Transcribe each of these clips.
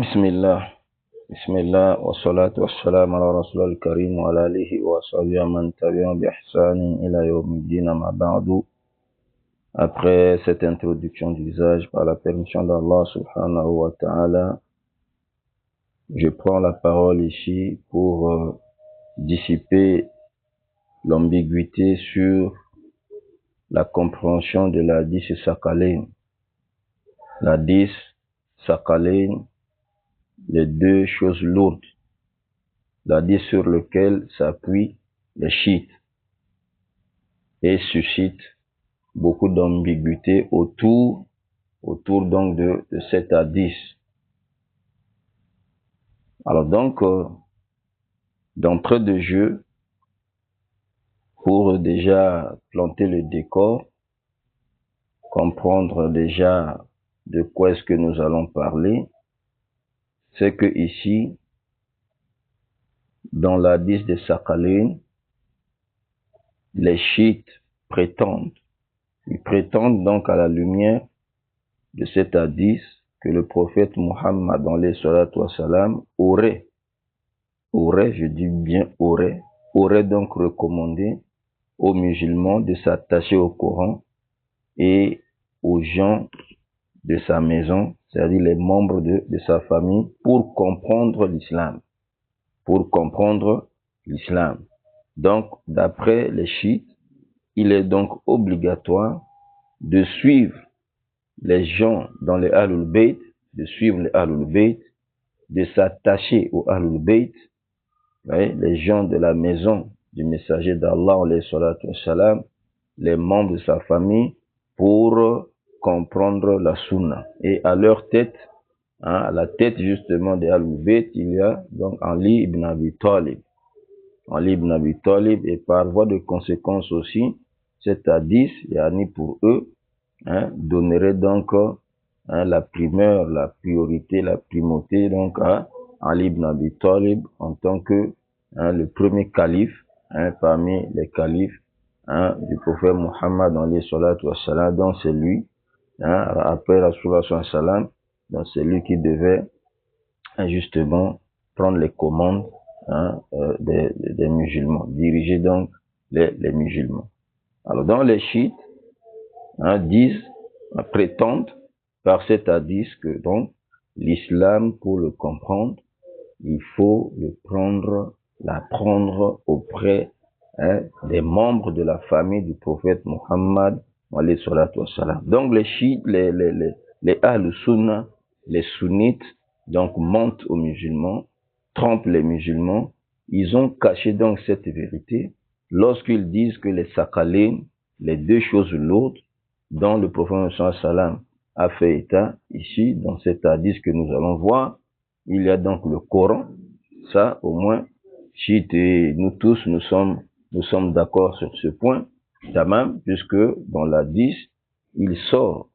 Bismillah, Bismillah, wa salatu wa salam ala rasulil karim wa ala alihi wa sahbihi man tabi'ahum bi ihsanin ila yawmiddin amma ba'du. Après cette introduction d'usage par la permission d'Allah subhanahu wa ta'ala, je prends la parole ici pour dissiper l'ambiguïté sur la compréhension de l'hadith Sakalayn. L'hadith Sakalayn, les deux choses lourdes, l'hadith sur lequel s'appuient les chiites et suscite beaucoup d'ambiguïté autour donc de cet hadith. Alors donc, d'entrée de jeu, pour déjà planter le décor, comprendre déjà de quoi est-ce que nous allons parler, c'est que ici, dans l'hadith de Sakalayn, les chiites prétendent donc à la lumière de cet hadith que le prophète Muhammad aurait, je dis bien aurait donc recommandé aux musulmans de s'attacher au Coran et aux gens de sa maison, c'est-à-dire les membres de sa famille, pour comprendre l'islam. Donc, d'après les chiites, il est donc obligatoire de suivre les gens dans les Ahlul Bayt, de s'attacher aux Ahlul Bayt, les gens de la maison du messager d'Allah, les membres de sa famille, pour comprendre la sunna. Et à leur tête, à la tête justement des Ahlul Bayt, il y a donc Ali ibn Abi Talib. Et par voie de conséquence aussi, cet hadith, yani pour eux, donnerait donc la primeur, la priorité, la primauté donc à Ali ibn Abi Talib en tant que le premier calife parmi les califes du prophète Muhammad donc c'est lui, après Rasulullah sallam, donc c'est lui qui devait justement prendre les commandes des musulmans, diriger donc les musulmans. Alors dans les chiites prétendent par cet hadith que donc l'islam, pour le comprendre, il faut l'apprendre auprès des membres de la famille du prophète Muhammad. Donc les chiites, les Ahl Sunnah, les sunnites, donc mentent aux musulmans, trompent les musulmans. Ils ont caché donc cette vérité lorsqu'ils disent que les Sakalayn, les deux choses lourdes dont le prophète sallam a fait état ici dans cet hadith que nous allons voir, il y a donc le Coran. Ça au moins, chiites et nous tous nous sommes d'accord sur ce point, tamam, puisque dans l'hadith il sort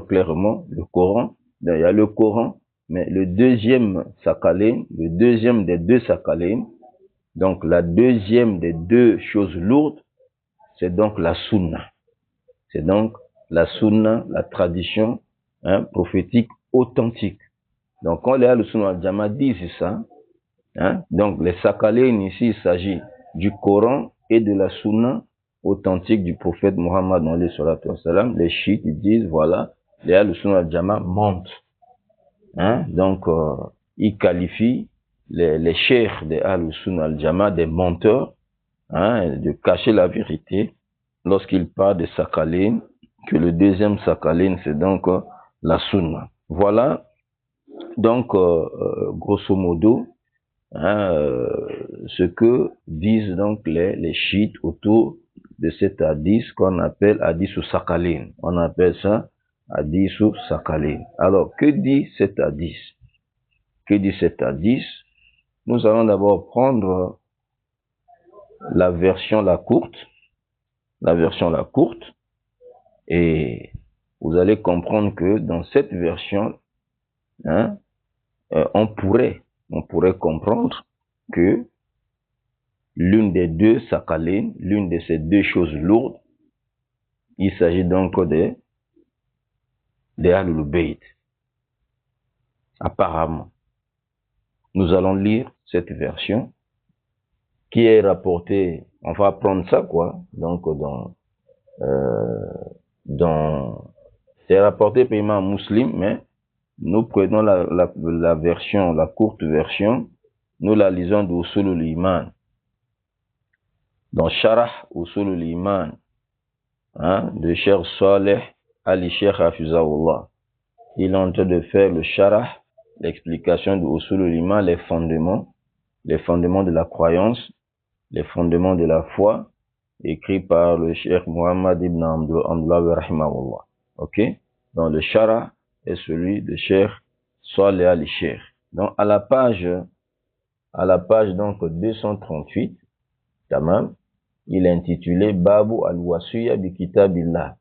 clairement le Coran. Il y a le Coran, mais le deuxième Sakalayn, le deuxième des deux Sakalayn, donc la deuxième des deux choses lourdes, c'est donc la sunna. C'est donc la sunna, la tradition prophétique authentique. Donc quand les Ahl-Sunnah al-Jama'a disent ça, donc les Sakalayn ici, il s'agit du Coran et de la sunna authentique du prophète Muhammad. Les chiites ils disent voilà, les Ahl-Sunnah al-Jama'a mentent. Donc ils qualifient les cheikhs des Ahl-Sunnah al-Jama'a des menteurs, de cacher la vérité lorsqu'ils parlent de Sakalayn, que le deuxième Sakalayn c'est donc la sunna. Voilà donc grosso modo ce que disent donc les chiites autour de cet hadith qu'on appelle hadith Sakalayn. On appelle ça hadith Sakalayn. Alors que dit cet hadith? Nous allons d'abord prendre la version la courte, et vous allez comprendre que dans cette version, on pourrait comprendre que l'une des deux Sakalayn, l'une de ces deux choses lourdes, il s'agit donc des Ahlul Bayt. apparemment. Nous allons lire cette version qui est rapportée, on va prendre ça quoi, donc c'est rapporté par Imam Muslim, mais nous prenons la version, la courte version, nous la lisons d'Usulul Iman. Dans Sharah Usulul Iman, de Cheikh Saleh Ali-Cheikh Hafizahullah. Il est en train de faire le Sharah, l'explication de Usulul Iman, les fondements de la croyance, les fondements de la foi, écrit par le Cheikh Muhammad ibn Abdullah rahimahullah. Ok? Donc le Sharah est celui de Cheikh Saleh Ali-Cheikh. Donc à la page donc 238, tamam, il est intitulé Babu al-Wasiya bi Kitabillah,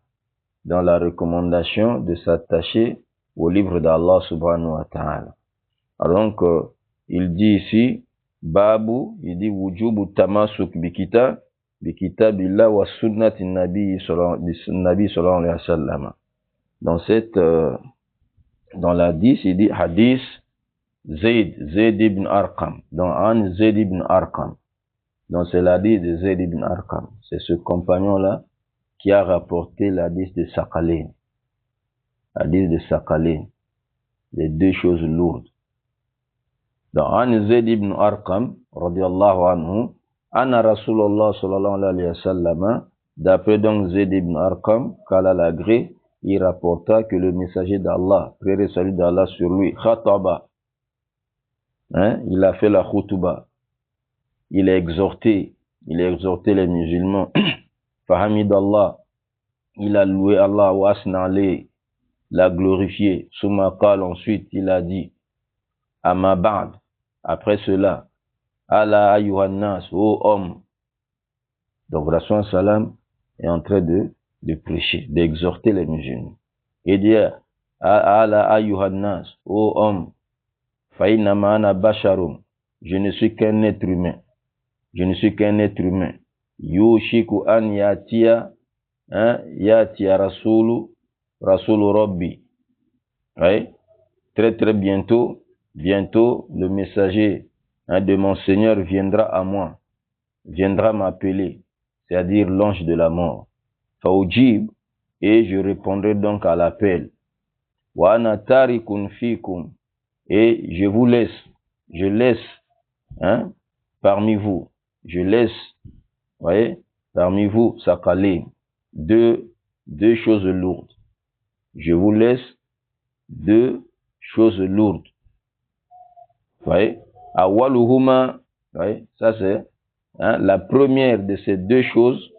dans la recommandation de s'attacher au livre d'Allah subhanahu wa ta'ala. Alors donc, il dit ici, Babu, il dit Wujubu tamasuk bi kitabillah wa sunnati nabi sallallahu alayhi wa sallam. Dans la 10, il dit Hadith Zayd ibn Arqam. Dans An Zayd ibn Arqam. Donc c'est l'hadith de Zayd ibn Arqam. C'est ce compagnon-là qui a rapporté l'hadith de Saqalain. L'hadith de Saqalain. Les deux choses lourdes. Dans An Zayd ibn Arqam, radiyallahu anhu, Anna Rasulullah sallallahu alayhi wa sallam, d'après donc Zayd ibn Arqam, qu'Allah l'agré, il rapporta que le messager d'Allah, prière et salut d'Allah sur lui, khataba, il a fait la khutba. Il a exhorté les musulmans. Fahamid Allah, il a loué Allah, wa asna alayhi, l'a glorifié. Summa qala, ensuite il a dit, amma ba'd, après cela, ala ayyuhan nas, ô homme. Donc Rasul salam est en train de prêcher, d'exhorter les musulmans. Et dire, ala ayyuhan nas, ô homme, fa innama ana basharum, je ne suis qu'un être humain. Je ne suis qu'un être humain. Yushiku an yatiya rasulu rabbi. Oui. Très très bientôt, le messager de mon Seigneur viendra à moi, viendra m'appeler, c'est-à-dire l'ange de la mort. Faujib, et je répondrai donc à l'appel. Wa ana tarikun fikum, et je laisse parmi vous. Je laisse, voyez, parmi vous, Saqalain, deux choses lourdes. Je vous laisse deux choses lourdes. Voyez, awaluhuma, voyez, ça c'est la première de ces deux choses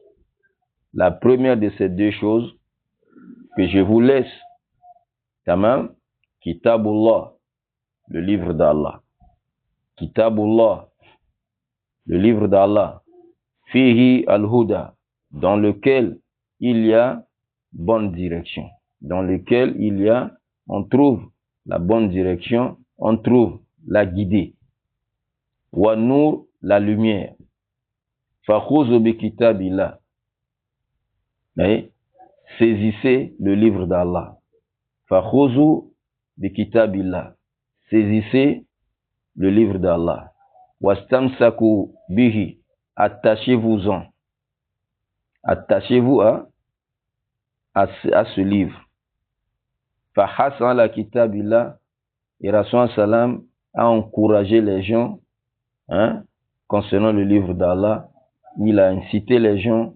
que je vous laisse, tamam, Kitabullah, le livre d'Allah. Kitabullah, le livre d'Allah, Fihi al-Huda, dans lequel il y a bonne direction, on trouve la bonne direction, on trouve la guidée. Wa nur, la lumière. Fakhuzu bi kitabillah, saisissez le livre d'Allah. Fakhuzu bi kitabillah, saisissez le livre d'Allah. Wastamsaku bihi, attachez-vous-en. Attachez-vous à ce livre. Fahasan la kitabillah, et Rasul salam a encouragé les gens concernant le livre d'Allah. Il a incité les gens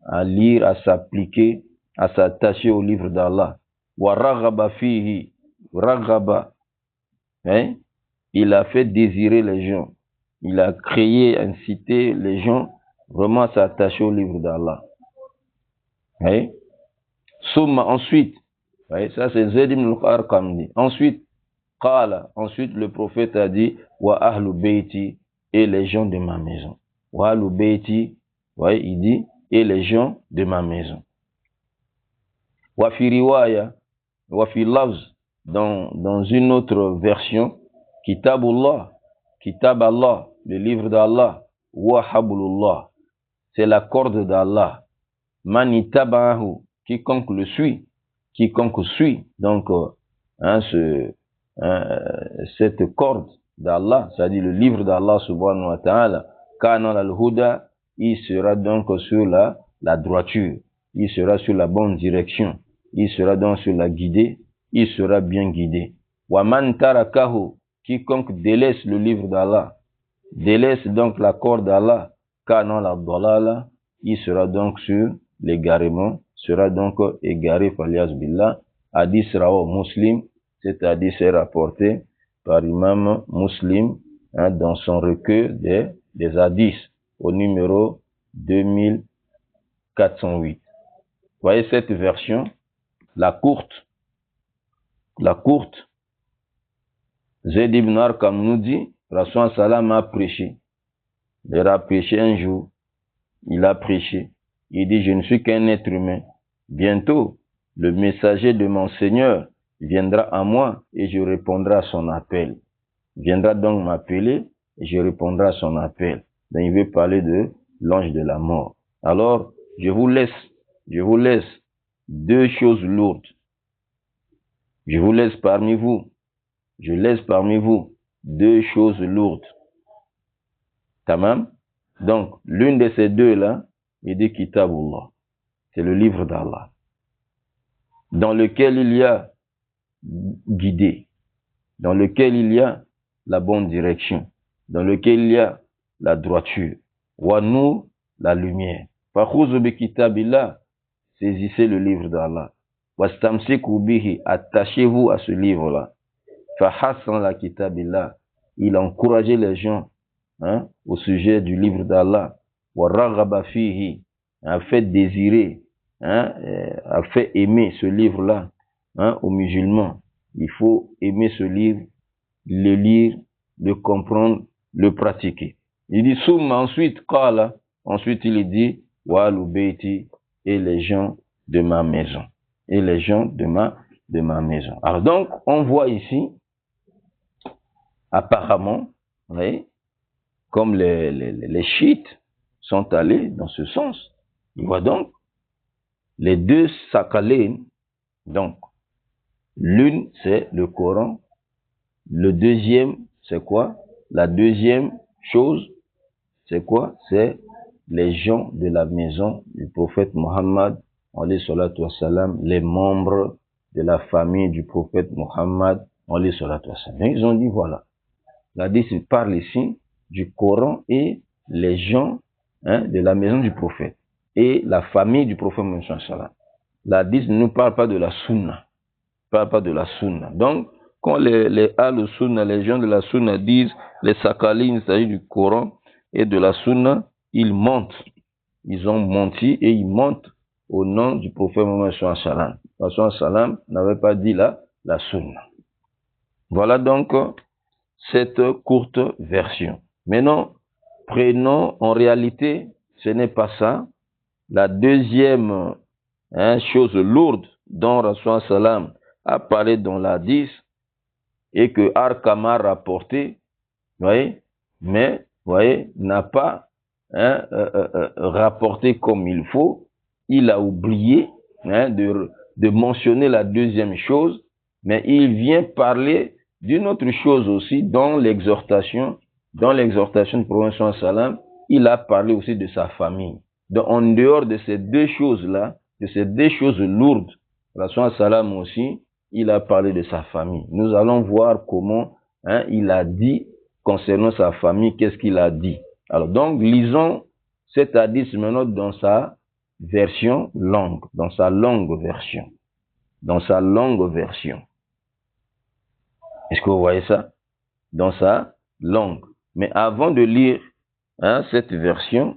à lire, à s'appliquer, à s'attacher au livre d'Allah. Wa raghaba fihi, raghaba, il a fait désirer les gens. Il a créé, incité les gens vraiment à s'attacher au livre d'Allah. Summa, ensuite, ça c'est Zayd ibn al-Arqam dit. Ensuite, le prophète a dit, wa ahlu bayti, et les gens de ma maison. Wa ahlu bayti, il dit, et les gens de ma maison. Wa fi riwaya, wa fi lafz, dans une autre version, Kitabullah, Kitab Allah, le livre d'Allah, wa hablullah, c'est la corde d'Allah. Mani tabahu, quiconque suit, donc cette corde d'Allah, c'est-à-dire le livre d'Allah subhanahu wa ta'ala, kana al-huda, il sera donc sur la droiture, il sera sur la bonne direction, il sera donc sur la guidée, il sera bien guidé. Wa man tarakahu, quiconque délaisse le livre d'Allah, délaisse donc la corde d'Allah, kana al-dalala, il sera donc sur l'égarement, sera donc égaré par l'iyaz billah. Hadith rawa Muslim, cet hadith est rapporté par Imam Muslim dans son recueil des hadiths au numéro 2408. Voyez cette version, la courte, Zayd ibn Arqam nous dit, Rasul Salam a prêché. Il a prêché un jour, il a prêché. Il dit, je ne suis qu'un être humain. Bientôt, le messager de mon Seigneur viendra à moi et je répondrai à son appel. Il viendra donc m'appeler et je répondrai à son appel. Donc, il veut parler de l'ange de la mort. Alors, je vous laisse deux choses lourdes. Je laisse parmi vous deux choses lourdes. Tamam? Donc, l'une de ces deux-là, il dit Kitabullah. C'est le livre d'Allah, dans lequel il y a guidé, dans lequel il y a la bonne direction, dans lequel il y a la droiture. Wa nur, la lumière. Fakhuzu bi kitabillah, saisissez le livre d'Allah. Wastamsiku bihi, attachez-vous à ce livre-là. Fahassan la kitabillah, il a encouragé les gens au sujet du livre d'Allah. Wa raghaba fihi, a fait désirer, a fait aimer ce livre-là aux musulmans. Il faut aimer ce livre, le lire, le comprendre, le pratiquer. Il dit Soumma, ensuite il dit wa alubeiti, et les gens de ma maison. Et les gens de ma maison. Alors donc, on voit ici, apparemment, oui, comme les chiites sont allés dans ce sens. On voit donc les deux sakalines. Donc, l'une, c'est le Coran. Le deuxième, c'est quoi? La deuxième chose, c'est quoi? C'est les gens de la maison du prophète Mohammed, alayhi salatu wassalam, les membres de la famille du prophète Mohammed, alayhi salatu wassalam. Ils ont dit, voilà, la hadith parle ici du Coran et les gens de la maison du prophète et la famille du prophète Mohammed sallallahu alayhi wa sallam. La hadith ne nous parle pas de la sunna. Parle pas de la sunna. Donc, quand les al-sunna, les gens de la sunna disent les sakalines, il s'agit du Coran et de la sunna, ils mentent. Ils ont menti et ils mentent au nom du prophète Mohammed sallallahu alayhi wa sallam. Le prophète sallam n'avait pas dit la sunna. Voilà donc cette courte version. Maintenant, prenons en réalité, ce n'est pas ça. La deuxième chose lourde dont Rasul Salam a parlé dans l'hadith et que Arqam a rapporté, voyez, mais voyez, n'a pas rapporté comme il faut. Il a oublié de mentionner la deuxième chose, mais il vient parler d'une autre chose aussi dans l'exhortation du prophète sallam. Il a parlé aussi de sa famille. Donc, en dehors de ces deux choses-là, de ces deux choses lourdes, Rasul Salam aussi, il a parlé de sa famille. Nous allons voir comment il a dit concernant sa famille, qu'est-ce qu'il a dit. Alors donc, lisons cet hadith maintenant dans sa version longue, dans sa longue version. Dans sa longue version. Est-ce que vous voyez ça? Dans sa longue. Mais avant de lire cette version,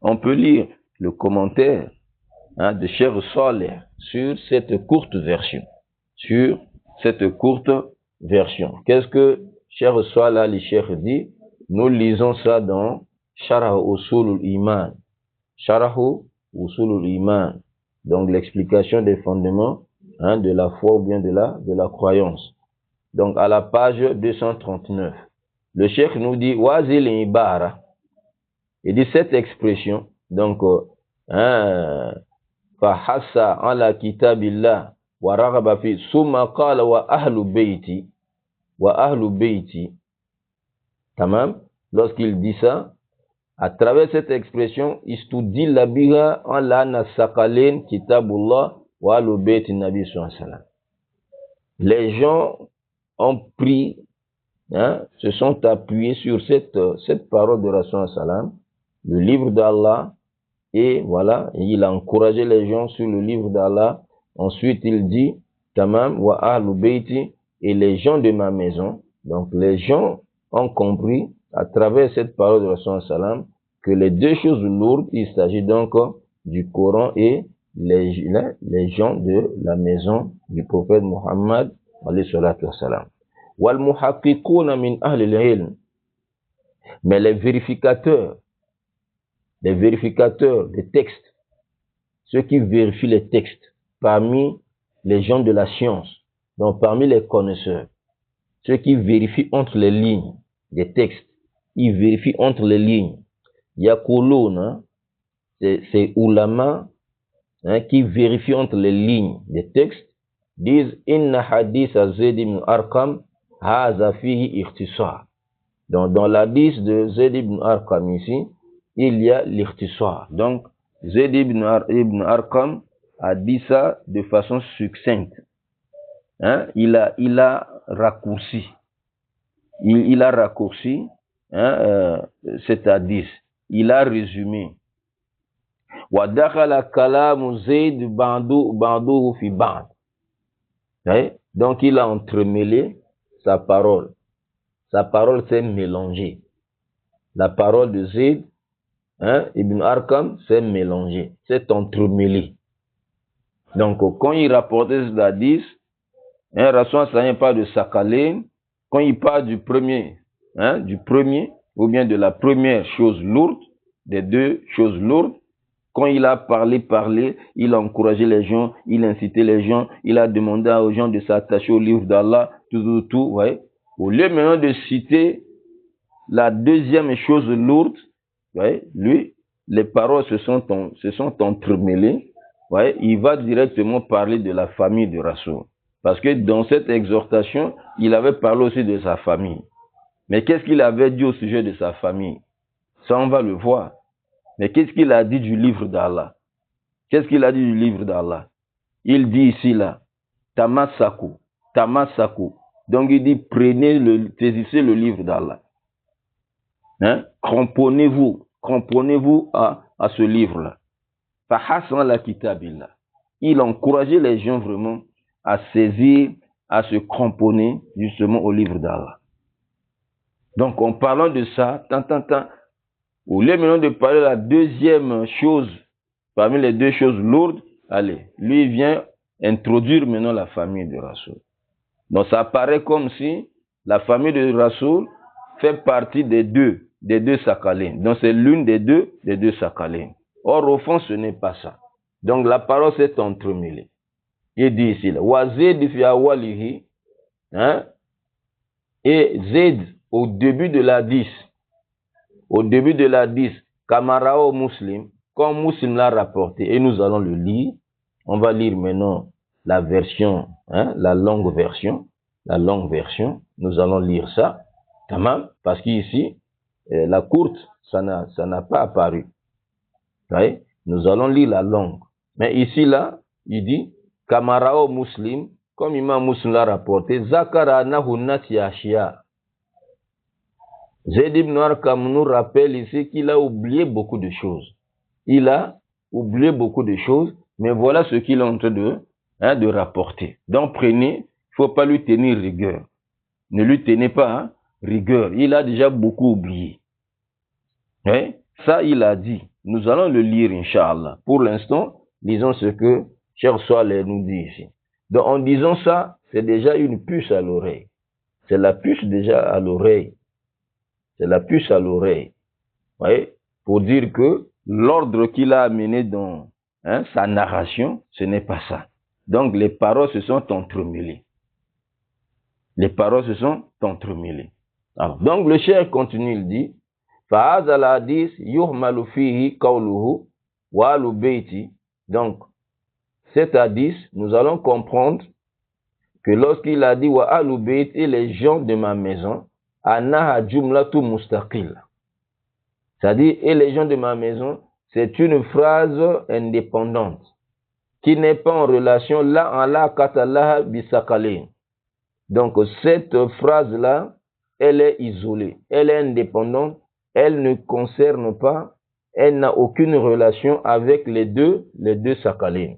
on peut lire le commentaire de Cheikh Saleh sur cette courte version. Qu'est-ce que Cheikh Saleh al-Cheikh dit? Nous lisons ça dans Sharh Usul al-Iman. Sharh Usul al-Iman. Donc l'explication des fondements de la foi ou bien de la croyance. Donc à la page 239. Le Cheikh nous dit Wazil ibara. Il dit cette expression, donc Fahassa ala kitabillah wa raghaba fi summa qala wa ahlu bayti. wa ahlu bayti. Tamam. Lorsqu'il dit ça, à travers cette expression, istudilla biha an la nasaqalain kitabullah wa ahlu bayti nabi sallallahu alayhi wa sallam. Les gens ont pris, se sont appuyés sur cette parole de Rasul sallam, le livre d'Allah, et voilà, il a encouragé les gens sur le livre d'Allah. Ensuite, il dit, tamam wa ahlu bayti, et les gens de ma maison. Donc, les gens ont compris, à travers cette parole de Rasul sallam, que les deux choses lourdes, il s'agit donc du Coran et les gens de la maison du prophète Muhammad alayhi salatu wassalam. Wal muhaqqiquna min ahli al-ilm. Mais les vérificateurs des textes, ceux qui vérifient les textes parmi les gens de la science, donc parmi les connaisseurs, ceux qui vérifient entre les lignes des textes, ils vérifient entre les lignes. Yaquluna, c'est ulama qui vérifient entre les lignes des textes, disent inna hadith Zayd ibn Arqam haza fihi ikhtisar. Donc dans l'hadith de Zayd ibn Arqam ici, il y a l'ikhtisar. Donc Zayd ibn Arqam a dit ça de façon succincte. Il a raccourci. Il a raccourci cet hadith. Il a résumé. Wa dakhala kalamu Zayd ba'duhu fi ba'd. Donc il a entremêlé sa parole. Sa parole s'est mélangée. La parole de Zayd ibn Arqam s'est mélangée, s'est entremêlée. Donc quand il rapportait ce hadith, Rasul sallam parle de Sakalain, quand il parle du premier, ou bien de la première chose lourde, des deux choses lourdes, quand il a parlé, il a encouragé les gens, il a incité les gens, il a demandé aux gens de s'attacher au livre d'Allah, tout, ouais. Au lieu maintenant de citer la deuxième chose lourde, ouais, lui, les paroles se sont entremêlées, ouais, il va directement parler de la famille de Rasoul. Parce que dans cette exhortation, il avait parlé aussi de sa famille. Mais qu'est-ce qu'il avait dit au sujet de sa famille? Ça, on va le voir. Mais qu'est-ce qu'il a dit du livre d'Allah? Qu'est-ce qu'il a dit du livre d'Allah? Il dit ici, là, Tamasaku. Donc il dit, saisissez le livre d'Allah. Cramponnez-vous à ce livre-là. Fahasan la kitabillah. Il encourageait les gens vraiment à saisir, à se cramponner justement au livre d'Allah. Donc en parlant de ça, au lieu maintenant de parler de la deuxième chose, parmi les deux choses lourdes, allez, lui vient introduire maintenant la famille de Rasoul. Donc ça paraît comme si la famille de Rasoul fait partie des deux Sakalain. Donc c'est l'une des deux Sakalain. Or au fond ce n'est pas ça. Donc la parole s'est entremêlée. Il dit ici, wa Zayd fi awalihi, et Zayd au début de la 10, Kamarao Muslim, comme Muslim l'a rapporté, et nous allons le lire. On va lire maintenant la version, la longue version. Nous allons lire ça, tamam, parce qu'ici, la courte, ça n'a pas apparu. Ouais? Nous allons lire la longue. Mais ici, là, il dit, Kamarao Muslim, comme Imam Muslim l'a rapporté, Zakara Nahunnat Yashia. Zayd ibn Arqam nous rappelle ici qu'il a oublié beaucoup de choses. Mais voilà ce qu'il est en train de rapporter. Donc prenez, il ne faut pas lui tenir rigueur. Ne lui tenez pas rigueur. Il a déjà beaucoup oublié. Ça, il a dit. Nous allons le lire, Inch'Allah. Pour l'instant, lisons ce que Cheikh Saleh nous dit ici. Donc en disant ça, c'est déjà une puce à l'oreille. C'est la puce déjà à l'oreille. Pour dire que l'ordre qu'il a amené dans sa narration, ce n'est pas ça. Donc les paroles se sont entremêlées. Alors, donc le cheikh continue, il dit, فَهَذَا الْحَدِيث يُحْمَلُ فِيهِ قَوْلُهُ وَأَهْلُ بَيْتِي. Donc, cet hadith, nous allons comprendre que lorsqu'il a dit wa ahlul bayt et les gens de ma maison, annaha jumlatu mustaqil. C'est-à-dire et les gens de ma maison, c'est une phrase indépendante qui n'est pas en relation la en la katallaha bisakalin. Donc cette phrase-là, elle est isolée, elle est indépendante, elle ne concerne pas, elle n'a aucune relation avec les deux sakalin,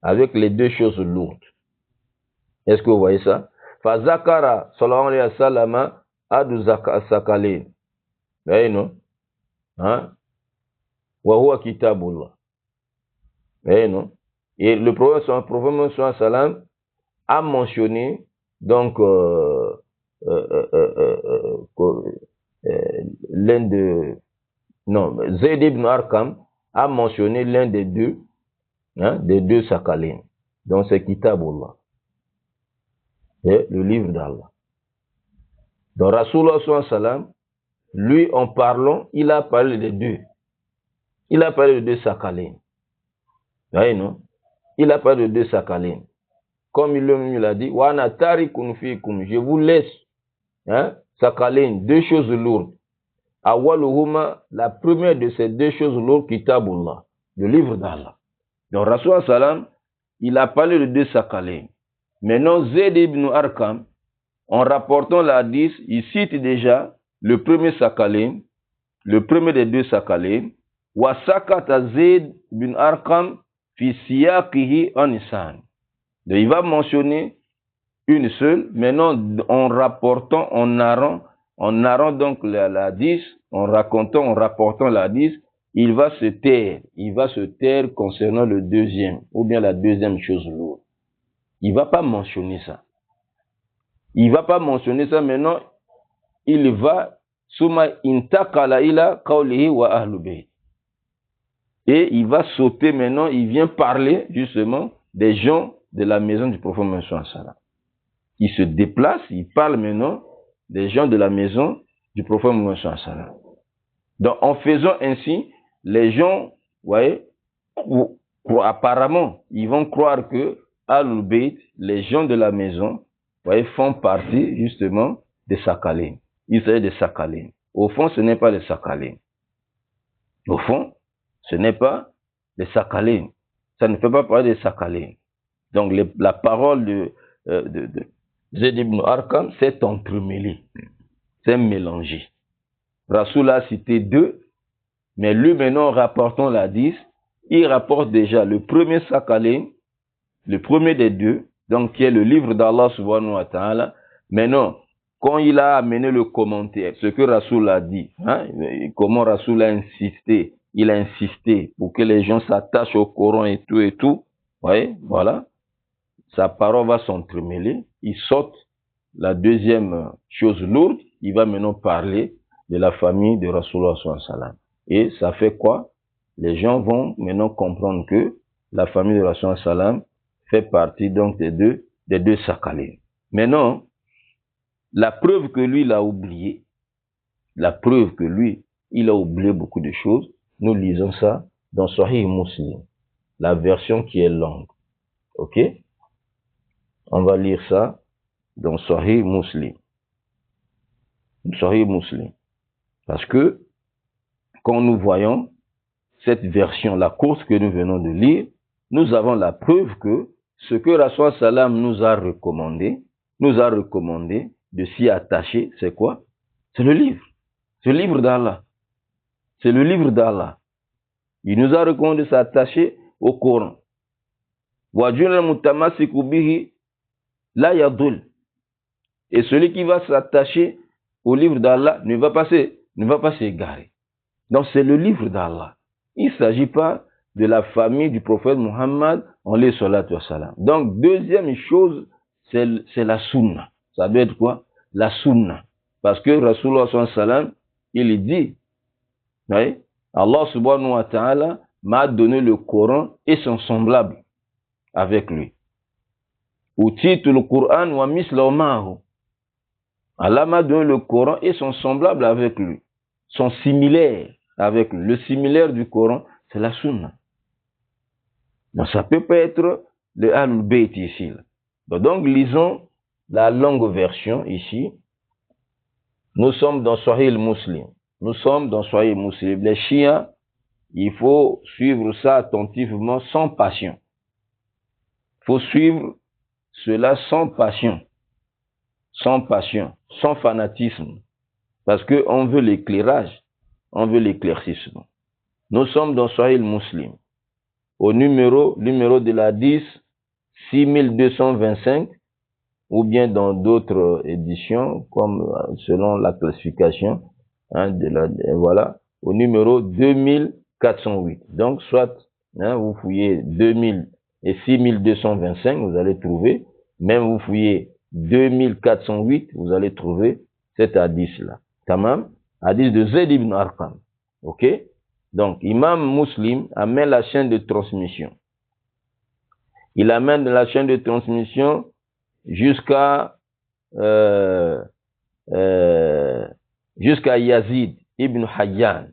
avec les deux choses lourdes. Est-ce que vous voyez ça? Fazakara sallallahu alayhi wa sallam adu sakalin. Vous voyez, non? Hein? Wa huwa kitabullah. Vous voyez, non? Et le prophète sallallahu alayhi wa sallam a mentionné donc l'un de Zayd ibn Arqam a mentionné l'un des deux sakalin. Donc c'est Kitabullah, c'est le livre d'Allah. Donc Rasulullah sallallahu alayhi wa sallam, lui en parlant, il a parlé des deux. Il a parlé de deux sakalin. Vous voyez, non? Il a parlé de deux sakalin. Comme il l'a dit, wa ana tarikun fikum, je vous laisse, sakalin, deux choses lourdes. Awaluhuma, la première de ces deux choses lourdes, Kitabullah, le livre d'Allah. Donc Rasulullah sallam, il a parlé de deux sakalin. Maintenant, Zayd ibn Arqam, en rapportant la hadith, il cite déjà le premier sakalin, le premier des deux sakalin, wa sakata Zayd ibn Arqam fi siyaqihi anisan. Donc, il va mentionner une seule, maintenant en rapportant, en narrant donc la hadith, en rapportant la hadith, il va se taire concernant le deuxième, ou bien la deuxième chose lourde. Il va pas mentionner ça. Il va pas mentionner ça, maintenant, il va, summa intakala ila qawlihi wa ahlul bayt. Et il va sauter maintenant, il vient parler justement des gens de la maison du prophète Mohammed sallallahu alayhi wa sallam. Il se déplace, il parle maintenant des gens de la maison du prophète Mohammed sallallahu alayhi wa sallam. Donc en faisant ainsi, les gens, vous voyez, apparemment, ils vont croire que Ahlul Bayt, les gens de la maison, vous voyez, font partie justement des sakalin. Il s'agit des sakalin. Au fond, ce n'est pas les sakalin. Au fond, ce n'est pas les sakalin. Ça ne fait pas parler des sakalin. Donc la parole de Zayd ibn Arqam s'est entremêlée, s'est mélangée. Rasoul a cité deux, mais lui maintenant, rapportant la 10, il rapporte déjà le premier sakalin, le premier des deux, donc qui est le livre d'Allah subhanahu wa ta'ala. Maintenant, quand il a amené le commentaire, ce que Rasoul a dit, comment Rasoul a insisté, il a insisté pour que les gens s'attachent au Coran et tout, voyez, voilà. Sa parole va s'entremêler, il saute la deuxième chose lourde, il va maintenant parler de la famille de Rasulullah sallallahu alayhi wa sallam. Et ça fait quoi? Les gens vont maintenant comprendre que la famille de Rasulullah sallallahu alayhi wa sallam fait partie donc des deux sakalin. Maintenant, la preuve que lui, il a oublié, beaucoup de choses, nous lisons ça dans Sahih Muslim, la version qui est longue. Ok? On va lire ça dans Sahih Muslim. Sahih Muslim. Parce que, quand nous voyons cette version, la course que nous venons de lire, nous avons la preuve que ce que Rasul Salam nous a recommandé de s'y attacher, c'est quoi? C'est le livre. C'est le livre d'Allah. C'est le livre d'Allah. Il nous a recommandé de s'attacher au Coran. La yadul. Et celui qui va s'attacher au livre d'Allah ne va pas s'égarer. Donc c'est le livre d'Allah. Il ne s'agit pas de la famille du prophète Muhammad alayhi salatu wa salam. Donc deuxième chose, c'est la sunna. Ça doit être quoi? La sunna. Parce que Rasulullah sallallahu alayhi wa sallam, il dit, oui, Allah subhanahu wa ta'ala m'a donné le Coran et son semblable avec lui. Utitu le Coran wa mislahu ma'ahu. Allah m'a donné le Coran et son semblable avec lui. Son similaire avec lui. Le similaire du Coran, c'est la sunna. Donc ça peut pas être le Ahlul Bayt ici. Donc, lisons la longue version ici. Nous sommes dans Sahih Muslim. Nous sommes dans Sahih Muslim. Les chiites, il faut suivre ça attentivement, sans passion. Il faut suivre cela sans passion, sans fanatisme. Parce qu'on veut l'éclairage, on veut l'éclaircissement. Nous sommes dans Sahih Muslim. Au numéro de la 10, 6225, ou bien dans d'autres éditions, comme selon la classification, hein, voilà, au numéro 2408. Donc, soit, hein, vous fouillez 2000 et 6225, vous allez trouver, même vous fouillez 2408, vous allez trouver cet hadith-là. Tamam, hadith de Zayd ibn Arqam. Ok? Donc, Imam Muslim amène la chaîne de transmission. Il amène la chaîne de transmission jusqu'à Yazid ibn Hayyan.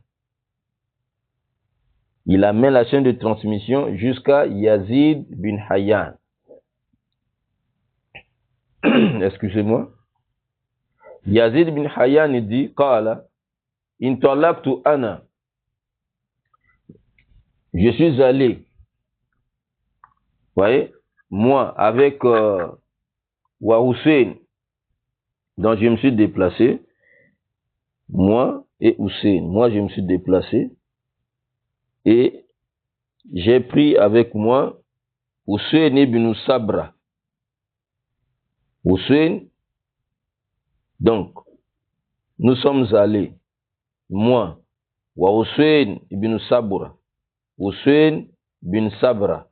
Il amène la chaîne de transmission jusqu'à Yazid ibn Hayyan. Excusez-moi. Yazid ibn Hayyan dit, Qala, intalaqtu ana. Je suis allé, vous voyez, moi, avec Wa Hussein, dont je me suis déplacé, moi et Hussein, moi je me suis déplacé, et j'ai pris avec moi Hussein ibn Sabra. Hussein, donc, nous sommes allés, moi, Wa Hussein ibn Sabra, Hussein ibn Sabra,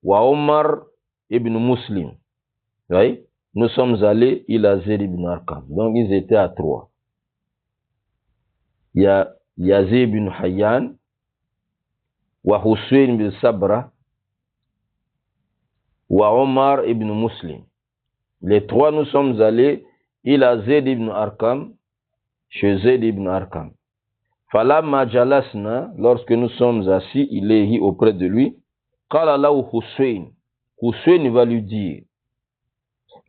Wa Omar ibn Muslim. Oui, nous sommes allés, il a Zayd ibn Arqam. Donc, ils étaient à 3. Il y a Yazid ibn Hayyan, Wa Hussein ibn Sabra, Wa Omar ibn Muslim. Les 3, nous sommes allés, il a Zayd ibn Arqam, chez Zayd ibn Arqam. Falamma jalasna, lorsque nous sommes assis, il est auprès de lui. Qala lahu Hussein. Hussein va lui dire,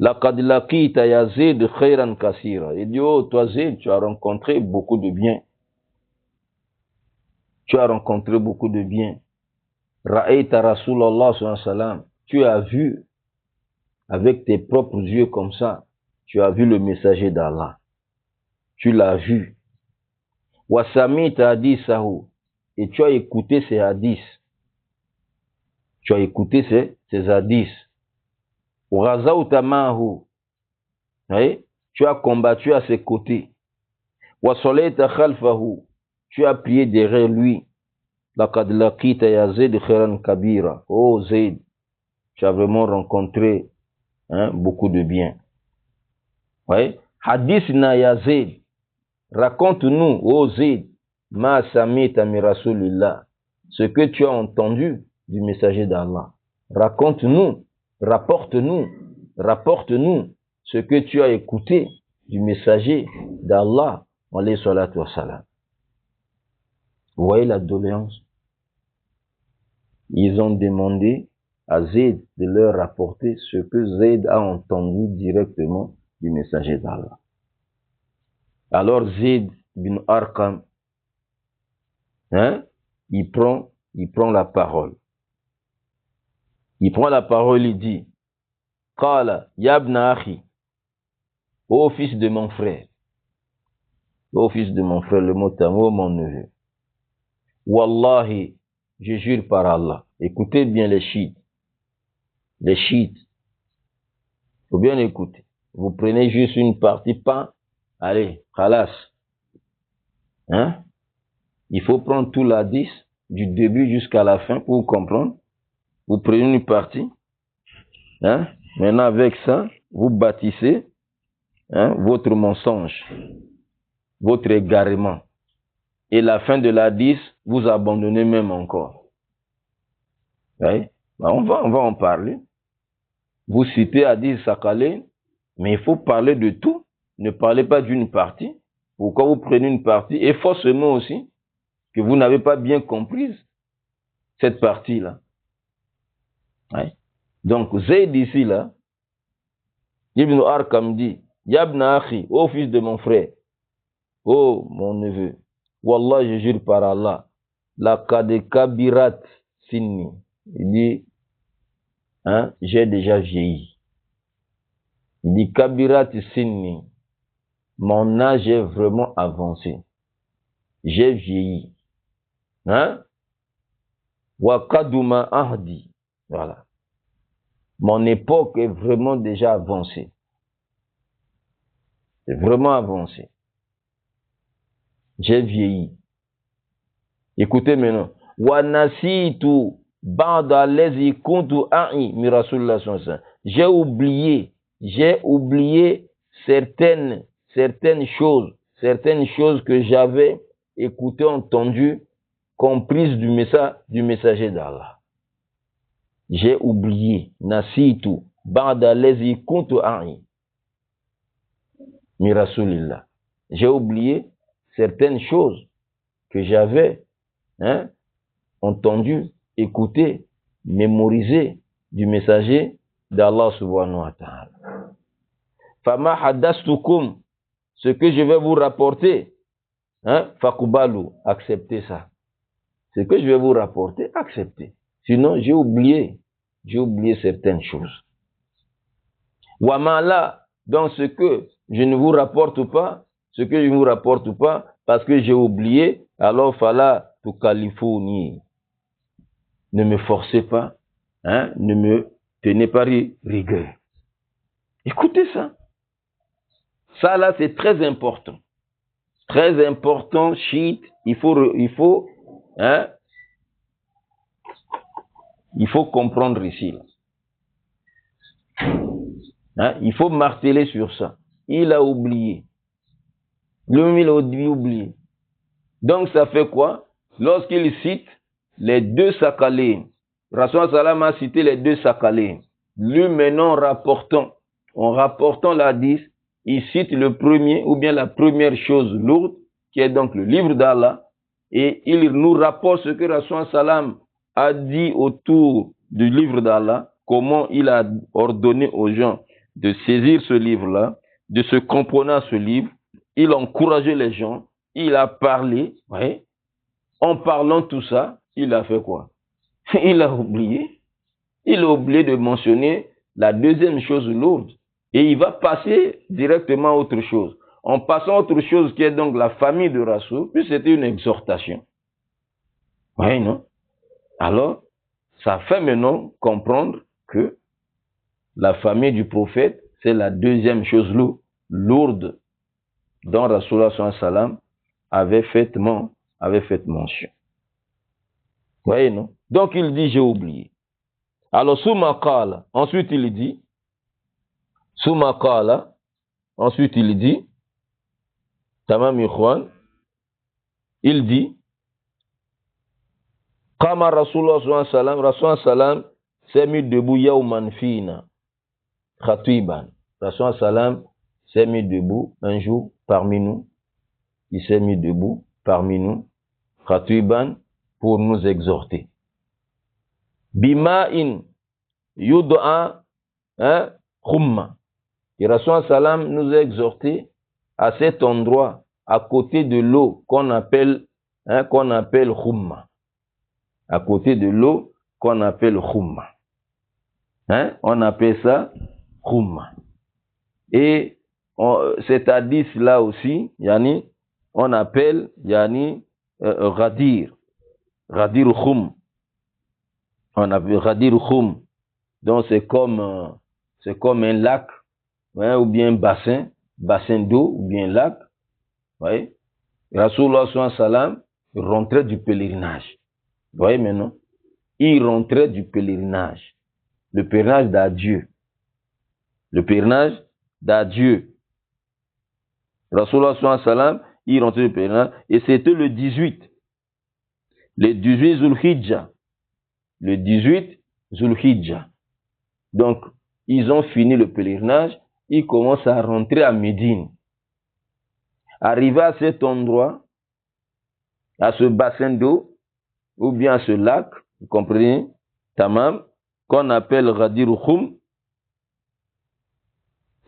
Laqad laqita ya Zayd khayran kasira. Il dit, oh, toi Zayd, tu as rencontré beaucoup de bien. Tu as rencontré beaucoup de bien. Ra'ayta Rasulallah sallallahu alayhi wa sallam. Tu as vu, avec tes propres yeux comme ça, tu as vu le messager d'Allah. Tu l'as vu. Wa samita hadithahu. Et tu as écouté ses hadiths. Tu as écouté ses hadiths. Ghazawta ma'ahu. Tu as combattu à ses côtés. Wa salayta khalfahu. Tu as prié derrière lui. Laqad laqita ya Zayd khairan kabira. Oh Zayd, tu as vraiment rencontré beaucoup de bien. Hadithna ya Zayd. Raconte-nous, oh Zayd, ma samita mi rasulillah, ce que tu as entendu du messager d'Allah. Raconte-nous, rapporte-nous ce que tu as écouté du messager d'Allah, alayhi salatu wa salam. Vous voyez la doléance? Ils ont demandé à Zayd de leur rapporter ce que Zayd a entendu directement du messager d'Allah. Alors Zayd bin Arqam, il prend la parole. Il prend la parole, il dit, Qala, yabna akhi, ô fils de mon frère, le mot à mot, mon neveu. Wallahi, je jure par Allah. Écoutez bien les chiites. Les chiites. Faut bien écouter. Vous prenez juste une partie, pas, allez, khalas. Il faut prendre tout l'hadith, du début jusqu'à la fin, pour comprendre. Vous prenez une partie. Maintenant, avec ça, vous bâtissez votre mensonge, votre égarement. Et la fin de l'hadith, vous abandonnez même encore. On va en parler. Vous citez hadith Sakhalin, mais il faut parler de tout. Ne parlez pas d'une partie. Pourquoi vous prenez une partie? Et forcément aussi, que vous n'avez pas bien comprise cette partie-là. Donc, Zayd ici, là, Ibn Arqam dit, Yabna Akhi, ô fils de mon frère, ô mon neveu, Wallah, je jure par Allah, la Kabirat Sinni. Il dit, hein, j'ai déjà vieilli. Il dit, Kabirat Sinni, mon âge est vraiment avancé. J'ai vieilli. Hein? Wa Kaduma Ahdi. Voilà. Mon époque est vraiment déjà avancée. C'est vraiment avancé. J'ai vieilli. Écoutez maintenant. Wa nasitu ba'da allazi kuntu a'i mi Rasulullah sallallahu alayhi wa sallam. J'ai oublié certaines choses que j'avais écoutées, entendues, comprises du messager d'Allah. J'ai oublié. Nasitu ba'da allazi kuntu a'i mi Rasulillah. J'ai oublié certaines choses que j'avais entendues, écoutées, mémorisées du messager d'Allah subhanahu wa ta'ala. Fama haddastukum, ce que je vais vous rapporter, fakubalu, acceptez ça. Ce que je vais vous rapporter, acceptez. Sinon, j'ai oublié certaines choses. Wamala, donc ce que je ne vous rapporte pas, parce que j'ai oublié, alors fala tu kalifouni. Ne me forcez pas, ne me tenez pas rigueur. Écoutez ça. Ça là, c'est très important. Très important, chiite, il faut comprendre ici. Il faut marteler sur ça. Il a oublié. Lui-même, il a oublié. Donc, ça fait quoi? Lorsqu'il cite les deux sakalés, Rasul Salam a cité les deux sakalés. Lui, maintenant, en rapportant l'hadith, il cite le premier, ou bien la première chose lourde, qui est donc le livre d'Allah, et il nous rapporte ce que Rasul Salam a dit autour du livre d'Allah, comment il a ordonné aux gens de saisir ce livre-là, de se composer à ce livre. Il a encouragé les gens, il a parlé, ouais. En parlant tout ça, il a fait quoi? Il a oublié de mentionner la deuxième chose lourde. Et il va passer directement à autre chose. En passant à autre chose qui est donc la famille de Rasoul, puis c'était une exhortation. Oui, non? Alors, ça fait maintenant comprendre que la famille du prophète, c'est la deuxième chose lourde dont Rasulullah sallallahu alayhi wa sallam avait fait mention. Vous voyez, non? Donc il dit, j'ai oublié. Alors, Souma Qala, ensuite il dit, Tamam Ikhwan, il dit, Qama Rasulullah sallallahu alayhi wa sallam s'est mis debout yawman fina, khatiban. Rasulullah sallam s'est mis debout un jour parmi nous. Il s'est mis debout parmi nous, khatiban, pour nous exhorter. Bima'in yud'a khumma. Et Rasul Salam nous a exhorté à cet endroit, à côté de l'eau qu'on appelle khumma. À côté de l'eau qu'on appelle khumma. On appelle ça khumma. Et cet hadith-là aussi, yani, on appelle Ghadir Khum. On appelle Ghadir Khum. Donc c'est comme un lac, ou bien un bassin d'eau, ou bien un lac. Ouais. Rasulullah sallallahu alayhi wa sallam rentrait du pèlerinage. Vous voyez maintenant? Il rentrait du pèlerinage. Le pèlerinage d'adieu. Rasulullah sallallahu alayhi wa sallam, il rentrait du pèlerinage, et c'était le 18 Zulhijjah. Le 18 Zulhijjah. Donc, ils ont fini le pèlerinage, ils commencent à rentrer à Médine. Arrivé à cet endroit, à ce bassin d'eau, ou bien à ce lac, vous comprenez, Tamam, qu'on appelle Ghadir Khum,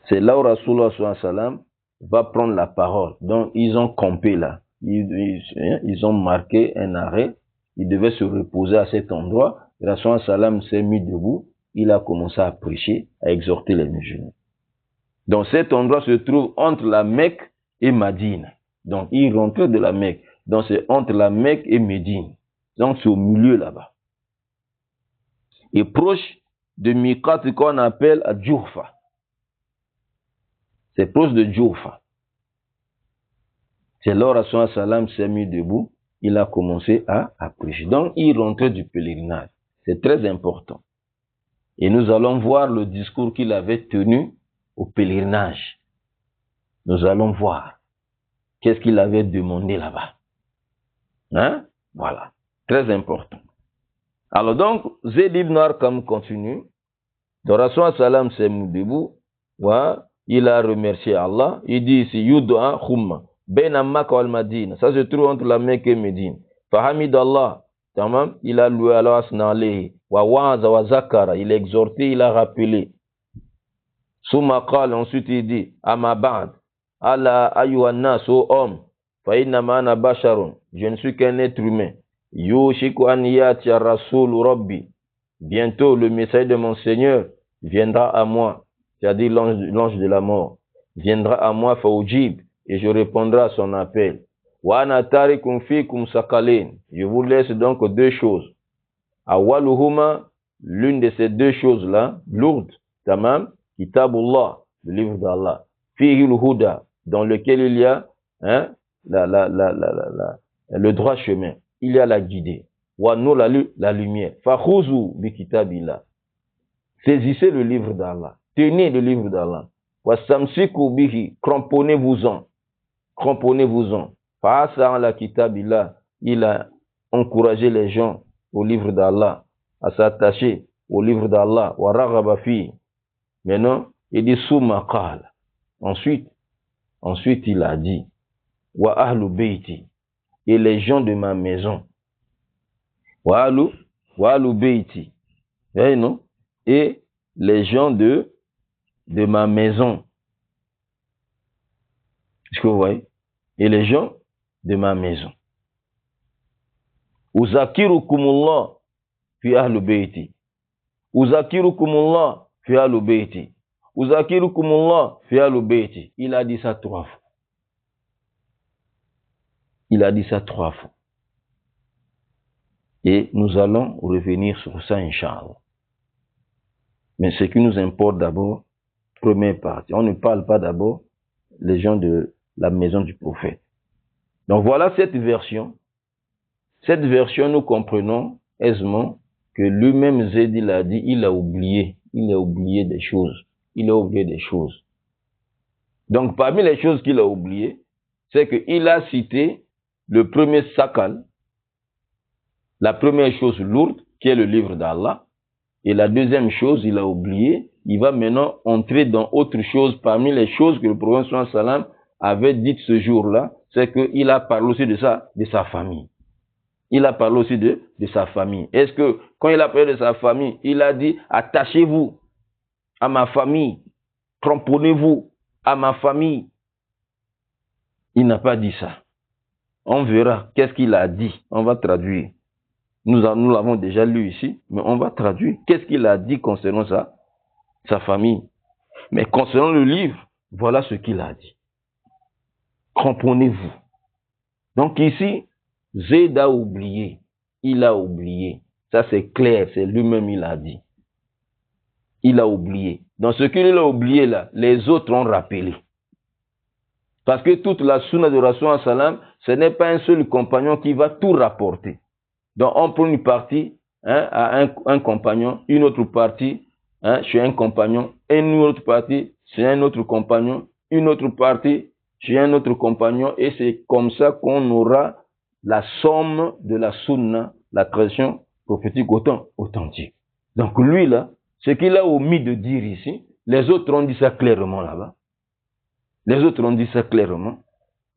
C'est là où Rasulullah sallallahu alayhi wa sallam va prendre la parole. Donc, ils ont campé là. Ils ont marqué un arrêt. Ils devaient se reposer à cet endroit. Rasulullah sallallahu alayhi wa sallam s'est mis debout. Il a commencé à prêcher, à exhorter les musulmans. Donc, cet endroit se trouve entre la Mecque et Médine. Donc, il rentrait de la Mecque. Donc, c'est entre la Mecque et Médine. Donc, c'est au milieu là-bas. Et proche de Miqat qu'on appelle à Djourfa. C'est proche de Djourfa. C'est là où Rasulullah sallam s'est mis debout. Il a commencé à prêcher. Donc, il rentrait du pèlerinage. C'est très important. Et nous allons voir le discours qu'il avait tenu au pèlerinage. Nous allons voir qu'est-ce qu'il avait demandé là-bas. Hein? Voilà. Très important. Alors donc, Zayd ibn Arqam continue. Donc, Rasulullah sallam s'est mis debout. Ouais. Il a remercié Allah. Il dit ici, Yud'a Khumma. Ben Makka wal Madina. Ça se trouve entre la Mecque et Médine. Fahamid Allah. Tamam. Il a loué Allah asna alayhi. Wa wa'aza wa zakara. Il a exhorté, il a rappelé. Summa qala. Ensuite il dit, Amma ba'd. Ala ayyuhan nas, ô homme. Fa inna ma'ana basharun. Je ne suis qu'un être humain. Yushiku an yati rasul rabbi. Bientôt le messager de mon Seigneur viendra à moi. C'est-à-dire l'ange de la mort. Viendra à moi faoujib. Et je répondrai à son appel. Wa ana tarikum fikum sakalin. Je vous laisse donc deux choses. Awaluhuma, l'une de ces deux choses-là, lourde, tamam, kitabullah, le livre d'Allah. Fihi l'huda, dans lequel il y a le droit chemin. Il y a la guidée. Wa no la lumière. Fakhuzu bi kitabillah. Saisissez le livre d'Allah. Tenez le livre d'Allah. Wa samsiku bihi. Cramponnez-vous-en. Cramponnez-vous-en. Fa'asa la kitabillah. Il a encouragé les gens au livre d'Allah à s'attacher au livre d'Allah. Wa raghaba fi. Maintenant, il dit summa qala. Ensuite, il a dit wa ahlu bayti. Et les gens de ma maison. Wa ahlu bayti. Eh, non? Et les gens de ma maison. Est-ce que vous voyez? Et les gens de ma maison. Uzakirukumullah fi ahlu bayti. Uzakirukumullah fi ahlu bayti. Uzakirukumullah fi ahlu bayti. Il a dit ça 3 fois. Il a dit ça 3 fois. Et nous allons revenir sur ça, Inch'Allah. Mais ce qui nous importe d'abord, première partie. On ne parle pas d'abord les gens de la maison du prophète. Donc voilà cette version. Cette version, nous comprenons aisément que lui-même, Zayd, il a dit, il a oublié des choses. Il a oublié des choses. Donc parmi les choses qu'il a oubliées, c'est qu'il a cité le premier sakal, la première chose lourde, qui est le livre d'Allah. Et la deuxième chose, il a oublié, il va maintenant entrer dans autre chose. Parmi les choses que le prophète sallallahu alayhi wa sallam avait dites ce jour-là, c'est qu'il a parlé aussi de sa famille. Il a parlé aussi de sa famille. Est-ce que quand il a parlé de sa famille, il a dit attachez-vous à ma famille, cramponnez-vous à ma famille? Il n'a pas dit ça. On verra qu'est-ce qu'il a dit. On va traduire. Nous l'avons déjà lu ici, mais on va traduire. Qu'est-ce qu'il a dit concernant sa famille? Mais concernant le livre, voilà ce qu'il a dit. Cramponnez-vous. Donc ici, Zayd a oublié. Il a oublié. Ça c'est clair, c'est lui-même il a dit. Il a oublié. Dans ce qu'il a oublié là, les autres ont rappelé. Parce que toute la sunna de Rasulullah sallam, ce n'est pas un seul compagnon qui va tout rapporter. Donc on prend une partie à un compagnon, une autre partie chez un compagnon, une autre partie chez un autre compagnon, une autre partie chez un autre compagnon, et c'est comme ça qu'on aura la somme de la sunna, la tradition prophétique authentique. Donc lui là, ce qu'il a omis de dire ici, les autres ont dit ça clairement là-bas. Les autres ont dit ça clairement.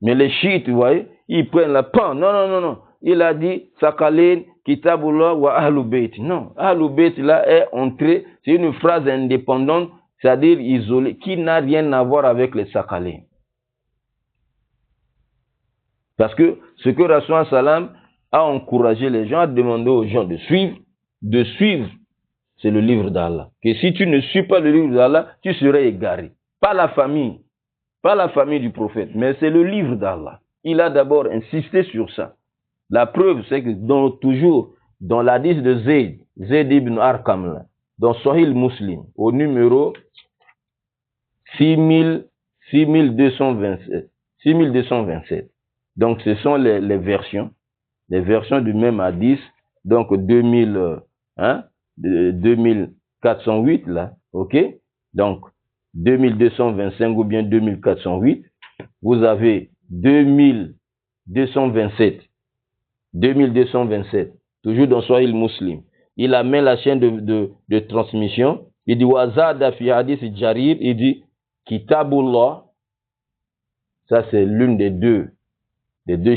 Mais les chiites, vous voyez, ils prennent la pan. Non. Il a dit Sakalin, Kitabullah wa Ahlul Bayt. Non, Ahlul Bayt là est entré, c'est une phrase indépendante c'est-à-dire isolé, qui n'a rien à voir avec les Sakalin. Parce que ce que Rasul Salam a encouragé les gens, a demandé aux gens de suivre, c'est le livre d'Allah. Que si tu ne suis pas le livre d'Allah, tu serais égaré. Pas la famille du prophète, mais c'est le livre d'Allah. Il a d'abord insisté sur ça. La preuve, c'est que toujours dans l'hadith de Zayd ibn Arqam, dans Sahih Muslim, au numéro 6227. Donc, ce sont les versions du même hadith, donc 2408, là, ok? Donc, 2225 ou bien 2408, vous avez 2227, toujours dans Sahih Muslim. Il amène la chaîne de transmission, il dit, Wazada fi hadith Jarir, il dit, Kitabullah, ça c'est l'une des deux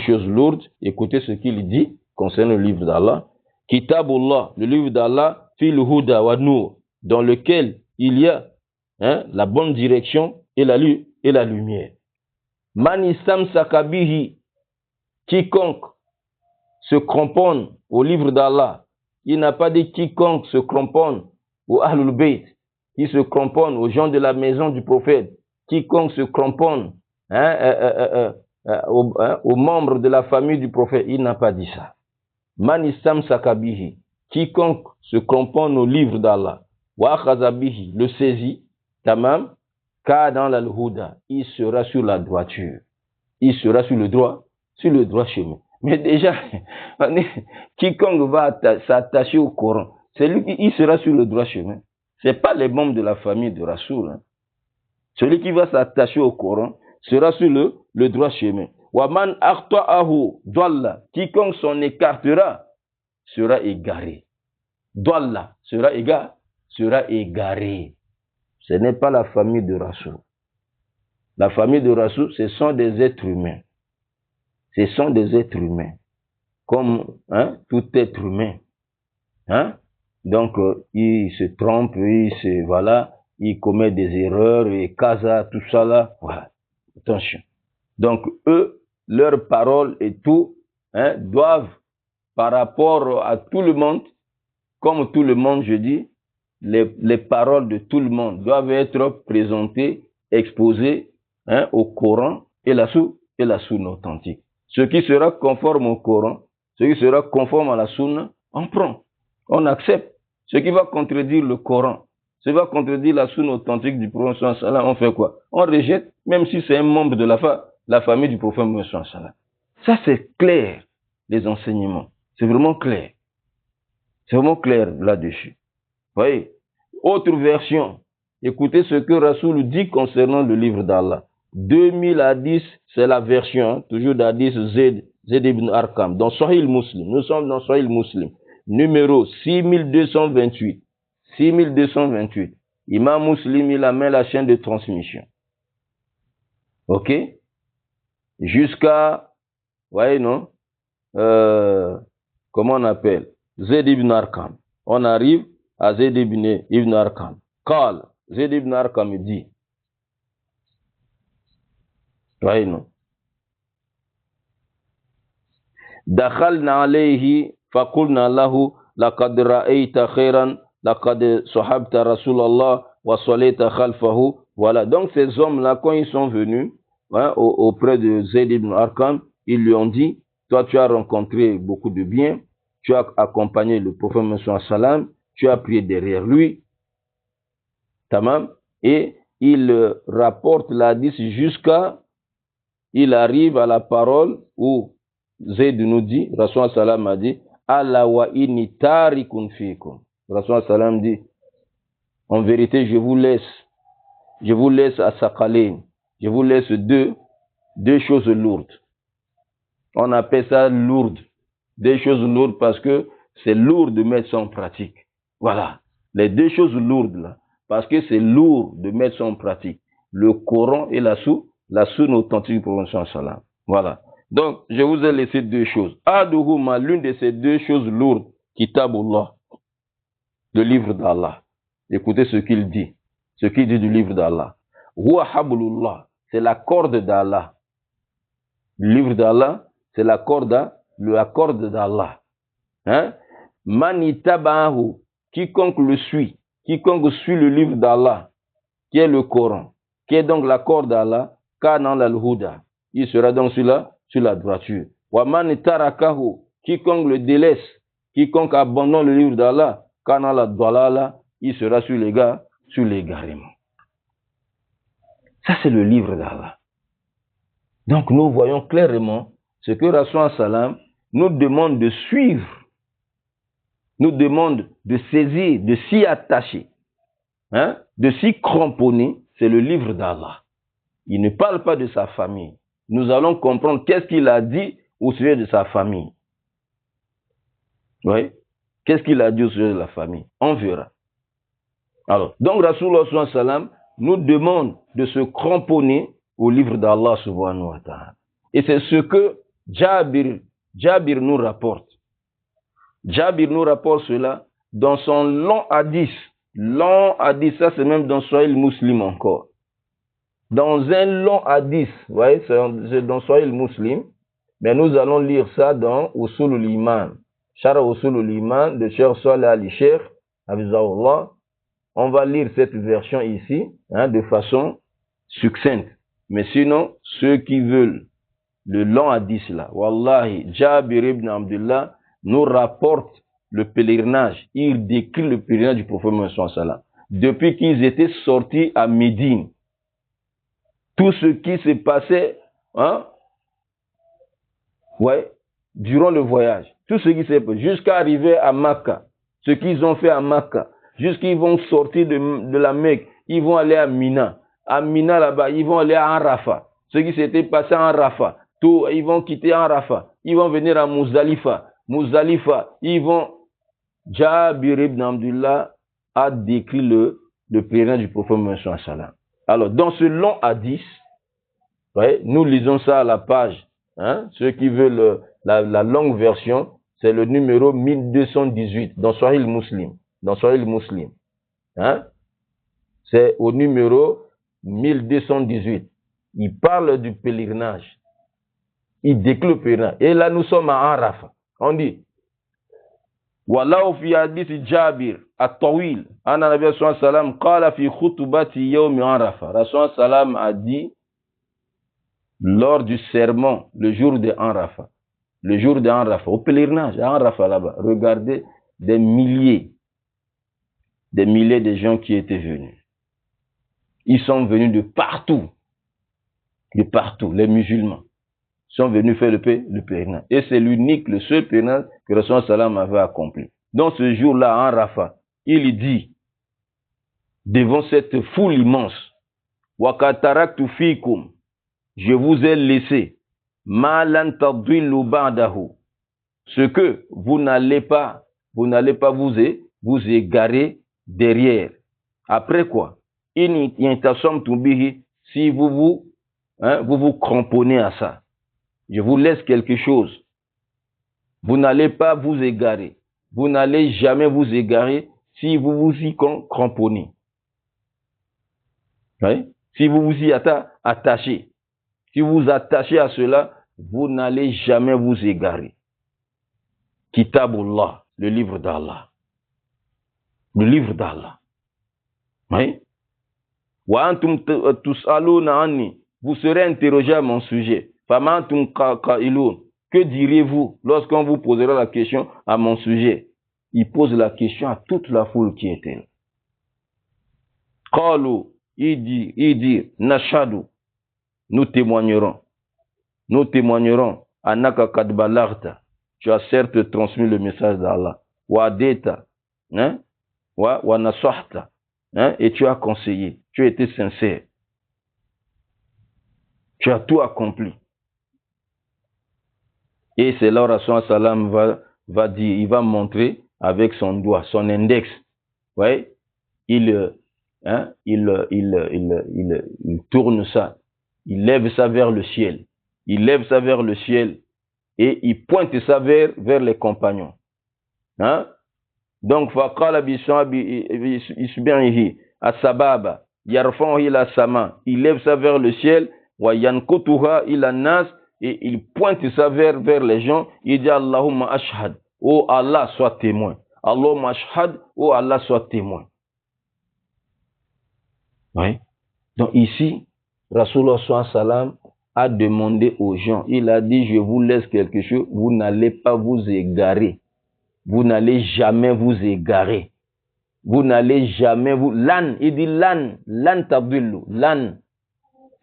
choses lourdes. Écoutez ce qu'il dit concernant le livre d'Allah. Kitabullah, le livre d'Allah, fil huda wa nur, dans lequel il y a la bonne direction et la lumière. Man istamsaka bihi, quiconque se cramponne au livre d'Allah. Il n'a pas dit quiconque se cramponne au Ahlul Bayt, qui se cramponne aux gens de la maison du prophète, quiconque se cramponne aux membres de la famille du prophète. Il n'a pas dit ça. Man istamsaka bihi, quiconque se cramponne au livre d'Allah, wa akhadha bihi, le saisit, tamam, ka dans l'al-huda, il sera sur la droiture. Il sera sur le droit chemin. Mais déjà, quiconque va s'attacher au Coran, c'est lui qui sera sur le droit chemin. C'est pas les membres de la famille de Rasoul. Celui qui va s'attacher au Coran sera sur le droit chemin. Waman akhta'ahu dalla, quiconque s'en écartera sera égaré. Dalla sera égaré. Ce n'est pas la famille de Rasoul. La famille de Rasoul, ce sont des êtres humains. Ce sont des êtres humains. Comme tout être humain. Donc, il se trompe, il commet des erreurs, et casa, tout ça là. Voilà. Attention. Donc, eux, leurs paroles et tout, doivent, par rapport à tout le monde, comme tout le monde, je dis, les paroles de tout le monde doivent être présentées, exposées au Coran et la sunna authentique. Ce qui sera conforme au Coran, ce qui sera conforme à la sunna, on prend, on accepte. Ce qui va contredire le Coran, ce qui va contredire la sunna authentique du prophète, on fait quoi? On rejette, même si c'est un membre de la famille du prophète. Ça c'est clair, les enseignements. C'est vraiment clair. C'est vraiment clair là-dessus. Voyez, autre version. Écoutez ce que Rasoul dit concernant le livre d'Allah. 2000 hadiths, c'est la version, toujours d'hadith Zayd ibn Arqam, dans Sahih Muslim. Nous sommes dans Sahih Muslim. Numéro 6228. 6228. Imam Muslim, il amène la chaîne de transmission. Ok? Jusqu'à, voyez, non? Comment on appelle? Zayd ibn Arqam. On arrive à Zayd ibn Arqam. Qal, Zayd ibn Arqam dit, voyez, non? Dakhalna alayhi faqulna lahu laqad ra'ayta khairan laqad sahabta Rasulallah wa salayta khalfahu. Voilà. Donc ces hommes-là, quand ils sont venus auprès de Zayd ibn Arqam, ils lui ont dit, toi tu as rencontré beaucoup de bien, tu as accompagné le prophète Mohammed sallam, tu as prié derrière lui, tamam, et il rapporte l'hadith jusqu'à, il arrive à la parole où Zayd nous dit, Rasul sallam a dit, Allah wa inni tarikun fikum. Rasul sallam dit, en vérité, je vous laisse à Sakalin, je vous laisse deux choses lourdes. On appelle ça lourdes. Des choses lourdes parce que c'est lourd de mettre ça en pratique. Voilà. Les deux choses lourdes là. Parce que c'est lourd de mettre ça en pratique. Le Coran et la sunna authentique du prophète sallam. Voilà. Donc, je vous ai laissé deux choses. Aduhuma, l'une de ces deux choses lourdes, Kitabullah, le livre d'Allah. Écoutez ce qu'il dit. ce qui dit du livre d'Allah. Huwa hablullah, c'est la corde d'Allah. Le livre d'Allah, c'est la corde d'Allah. Hein? Manitabahu, quiconque le suit, quiconque suit le livre d'Allah, qui est le Coran, qui est donc la corde d'Allah, kana al-huda, il sera donc sur la droiture. Wa manitarakahu, quiconque le délaisse, quiconque abandonne le livre d'Allah, kana al-dalala, il sera sur l'égarement. Ça, c'est le livre d'Allah. Donc, nous voyons clairement ce que Rasul Salam nous demande de suivre, nous demande de saisir, de s'y attacher, hein, de s'y cramponner, c'est le livre d'Allah. Il ne parle pas de sa famille. Nous allons comprendre qu'est-ce qu'il a dit au sujet de sa famille. Oui. Qu'est-ce qu'il a dit au sujet de la famille? On verra. Alors, donc Rasulullah sallam nous demande de se cramponner au livre d'Allah subhanahu wa ta'ala. Et c'est ce que Jabir nous rapporte. Jabir nous rapporte cela dans son long hadith. Long hadith, ça c'est même dans Sahih Muslim encore. Dans un long hadith, vous voyez, c'est dans Sahih Muslim, mais nous allons lire ça dans Usul al-Iman. Shara Usul al-Iman de Cheikh Saleh Ali-Cheikh, Hafizahullah. On va lire cette version ici, hein, de façon succincte. Mais sinon, ceux qui veulent le long hadith là, Wallahi, Jabir ibn Abdullah nous rapporte le pèlerinage. Il décrit le pèlerinage du prophète Mohammed sallallahu alayhi wa sallam. Depuis qu'ils étaient sortis à Médine, tout ce qui s'est passé, hein, ouais, durant le voyage, tout ce qui s'est passé, jusqu'à arriver à Makkah, ce qu'ils ont fait à Makkah, jusqu'ils vont sortir de la Mecque, ils vont aller à Mina. À Mina là-bas, ils vont aller à Arafat. Ce qui s'était passé à Arafat, tout, ils vont quitter Arafat, ils vont venir à Muzdalifa. Muzdalifa, ils vont. Jabir ibn Abdullah a décrit le pèlerinage du prophète Mohammed sallallahu alayhi wa sallam. Alors, dans ce long hadith, ouais, nous lisons ça à la page. Hein, ceux qui veulent la longue version, c'est le numéro 1218 dans Sahih Muslim. Dans Sahih Muslim. Hein, c'est au numéro 1218. Il parle du pèlerinage. Il décrit le pèlerinage. Et là, nous sommes à Arafat. On dit, Wallahu fi hadith Jabir at-Tawil, anna Nabi sallallahu alayhi wa sallam qala fi khutbati yawm Arafah. Rasul sallam a dit lors du sermon, le jour de Arafah. Le jour de Arafah, au pèlerinage, à Arafah là-bas. Regardez des milliers de gens qui étaient venus. Ils sont venus de partout, les musulmans sont venus faire le pèlerinage. Et c'est l'unique, le seul pèlerinage que Rasul sallam avait accompli. Dans ce jour-là, en Arafah, il dit, devant cette foule immense, Wakataraktu fikum, je vous ai laissé, ma lan tadillu ba'dahu, ce que vous n'allez pas vous égarer derrière. Après quoi? In yantasamtu bihi, si vous vous cramponnez à ça. Je vous laisse quelque chose. Vous n'allez pas vous égarer. Vous n'allez jamais vous égarer si vous vous y cramponnez. Oui? Si vous vous y attachez. Si vous vous attachez à cela, vous n'allez jamais vous égarer. Kitabullah, le livre d'Allah. Le livre d'Allah. Oui? Wa antum tus'aluna anni. Vous serez interrogé à mon sujet. Que direz-vous lorsqu'on vous posera la question à mon sujet? Il pose la question à toute la foule qui était là. Qalu, il dit, nashadu, nous témoignerons, anaka kad balagta, tu as certes transmis le message d'Allah, wa adeta, hein, wa nasahta, hein, et tu as conseillé, tu as été sincère, tu as tout accompli. Et c'est là où Rasul Salam va dire, il va montrer avec son doigt, son index. Ouais, il tourne ça, il lève ça vers le ciel. Il lève ça vers le ciel et il pointe ça vers les compagnons. Hein? Donc, faqala bi isbihi as-sababa, yarfa'uhu ila sama, il lève ça vers le ciel, wa yankutuha ila nas, et il pointe ça vers les gens, il dit Allahumma ashhad, oh Allah soit témoin. Allahumma ashhad, oh Allah soit témoin. Oui. Donc ici, Rasulullah sallallahu alayhi wa sallam a demandé aux gens, il a dit, je vous laisse quelque chose, vous n'allez pas vous égarer. Vous n'allez jamais vous égarer. Vous n'allez jamais vous... Lan, il dit lan tabdillu, lan.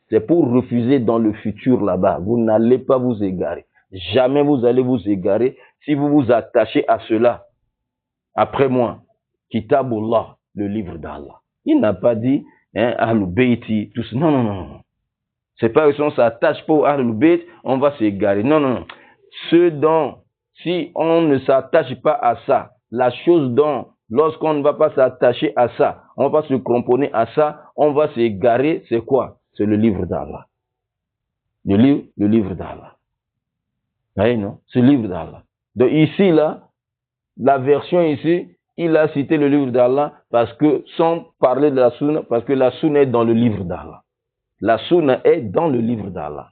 C'est pour refuser dans le futur là-bas. Vous n'allez pas vous égarer. Jamais vous allez vous égarer si vous vous attachez à cela. Après moi, Kitabullah, le livre d'Allah. Il n'a pas dit, hein, Ahlul Bayti, tout ça. Non, non, non. C'est pas que si on s'attache pas au Ahlul Bayt, on va s'égarer. Non, non, non. Ce dont, si on ne s'attache pas à ça, la chose dont, lorsqu'on ne va pas s'attacher à ça, on ne va pas se cramponner à ça, on va s'égarer, c'est quoi? C'est le livre d'Allah. Le livre d'Allah. Vous voyez, non? C'est le livre d'Allah. Donc ici, là, la version ici, il a cité le livre d'Allah parce que, sans parler de la sunna, parce que la sunna est dans le livre d'Allah. La sunna est dans le livre d'Allah.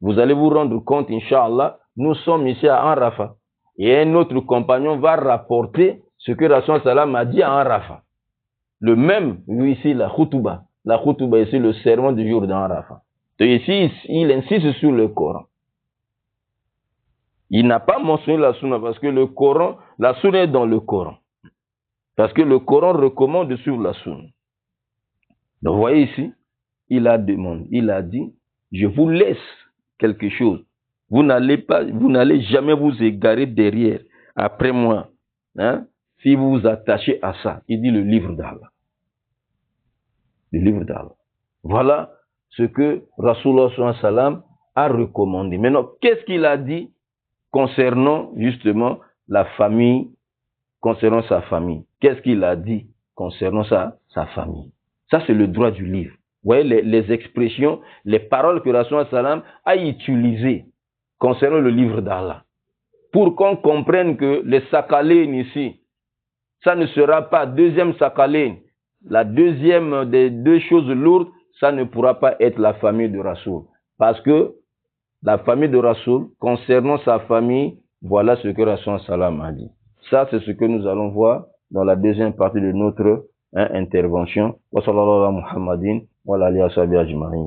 Vous allez vous rendre compte, Inch'Allah, nous sommes ici à Arafa. Et un autre compagnon va rapporter ce que Rasul Salam a dit à Arafa. Le même, ici, la khutba. La khutba, ici, le serment du jour d'Arafa. Donc ici, il insiste sur le Coran. Il n'a pas mentionné la sunna parce que le Coran, la sunna est dans le Coran. Parce que le Coran recommande de suivre la sunna. Donc vous voyez ici, il a demandé, il a dit, je vous laisse quelque chose. Vous n'allez jamais vous égarer derrière, après moi, hein, si vous vous attachez à ça. Il dit le livre d'Allah. Le livre d'Allah. Voilà ce que Rasulullah sallallahu alayhi wa sallam a recommandé. Maintenant, qu'est-ce qu'il a dit concernant justement la famille, concernant sa famille? Qu'est-ce qu'il a dit concernant sa famille? Ça, c'est le droit du livre. Vous voyez les expressions, les paroles que Rasulullah sallam a utilisées concernant le livre d'Allah. Pour qu'on comprenne que les sakalènes ici, ça ne sera pas deuxième sakalène. La deuxième des deux choses lourdes, ça ne pourra pas être la famille de Rasoul. Parce que la famille de Rasoul, concernant sa famille, voilà ce que Rasulullah sallam a dit. Ça, c'est ce que nous allons voir dans la deuxième partie de notre intervention. Wa sallallahu ala Muhammadin wa ala alihi wa sahbihi ajma'in.